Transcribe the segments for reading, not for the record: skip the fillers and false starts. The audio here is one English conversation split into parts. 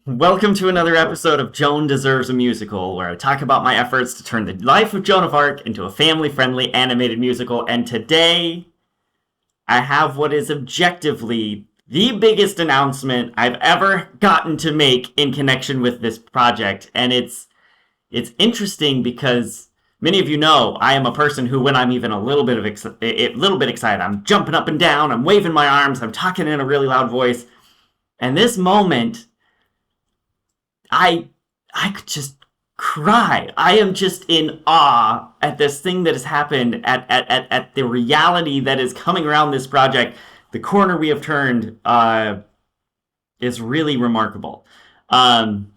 Welcome to another episode of Joan Deserves a Musical, where I talk about my efforts to turn the life of Joan of Arc into a family-friendly animated musical. And today, I have what is objectively the biggest announcement I've ever gotten to make in connection with this project. And it's interesting because many of you know I am a person who, when I'm even a little bit excited, I'm jumping up and down, I'm waving my arms, I'm talking in a really loud voice. And this moment, I I could just cry. I am just in awe at this thing that has happened, at the reality that is coming around this project. The corner we have turned is really remarkable. Um,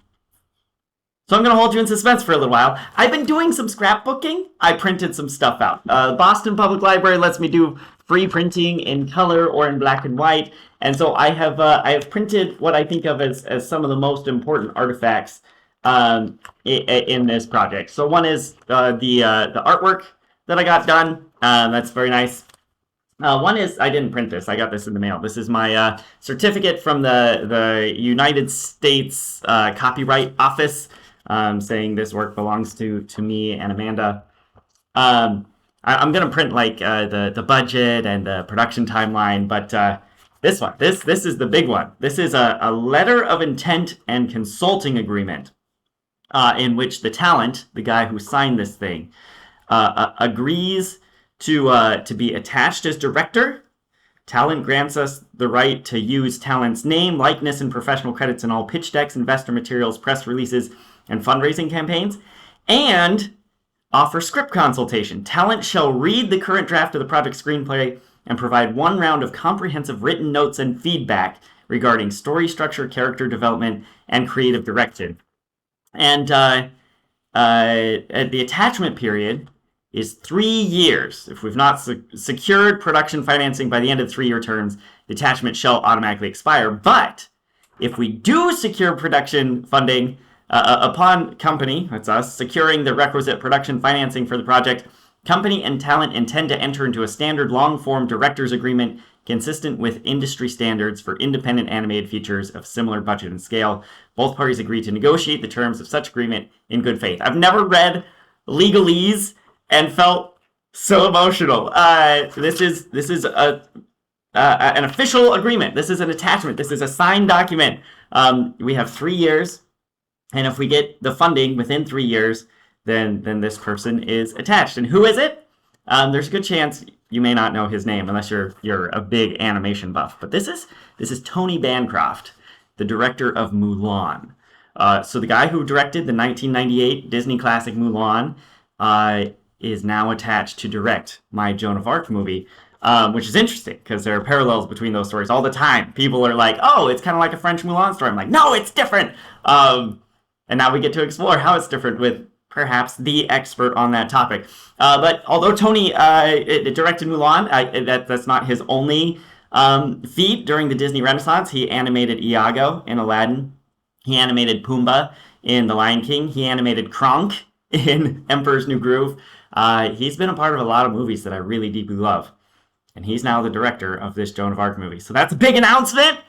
so I'm going to hold you in suspense for a little while. I've been doing some scrapbooking. I printed some stuff out. Boston Public Library lets me do free printing in color or in black and white. And so I have printed what I think of as some of the most important artifacts in this project. So one is the artwork that I got done. That's very nice. One is, I didn't print this. I got this in the mail. This is my certificate from the United States Copyright Office, saying this work belongs to me and Amanda. I'm gonna print like the budget and the production timeline, but this is the big one. This is a letter of intent and consulting agreement, in which the talent, the guy who signed this thing, agrees to be attached as director. Talent grants us the right to use Talent's name, likeness, and professional credits in all pitch decks, investor materials, press releases, and fundraising campaigns, and offer script consultation. Talent shall read the current draft of the project screenplay and provide one round of comprehensive written notes and feedback regarding story structure, character development, and creative direction. And the attachment period is 3 years. If we've not secured production financing by the end of the 3-year terms, the attachment shall automatically expire. But if we do secure production funding, upon company, that's us, securing the requisite production financing for the project, company and Talent intend to enter into a standard long-form director's agreement consistent with industry standards for independent animated features of similar budget and scale. Both parties agree to negotiate the terms of such agreement in good faith. I've never read legalese and felt so emotional. This is an official agreement. This is an attachment. This is a signed document. We have 3 years, and if we get the funding within 3 years, then this person is attached. And who is it? There's a good chance you may not know his name unless you're a big animation buff. But this is Tony Bancroft, the director of Mulan. So the guy who directed the 1998 Disney classic Mulan is now attached to direct my Joan of Arc movie, which is interesting because there are parallels between those stories all the time. People are like, oh, it's kind of like a French Mulan story. I'm like, no, it's different. And now we get to explore how it's different with perhaps the expert on that topic. But although Tony directed Mulan, that's not his only feat during the Disney Renaissance. He animated Iago in Aladdin. He animated Pumbaa in The Lion King. He animated Kronk in Emperor's New Groove. He's been a part of a lot of movies that I really deeply love. And he's now the director of this Joan of Arc movie. So that's a big announcement.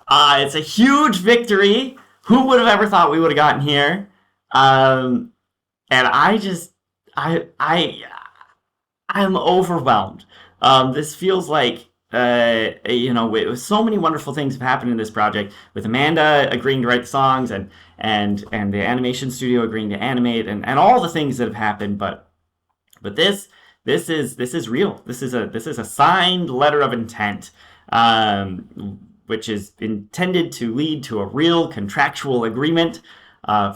It's a huge victory. Who would have ever thought we would have gotten here? And I'm overwhelmed. This feels like, so many wonderful things have happened in this project, with Amanda agreeing to write the songs and the animation studio agreeing to animate and all the things that have happened. But this is real. This is a signed letter of intent, which is intended to lead to a real contractual agreement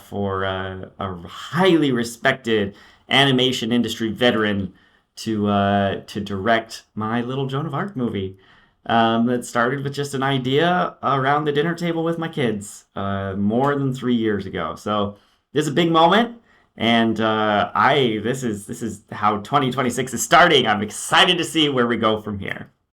for a highly respected animation industry veteran to direct my little Joan of Arc movie. That started with just an idea around the dinner table with my kids more than 3 years ago. So this is a big moment, and this is how 2026 is starting. I'm excited to see where we go from here.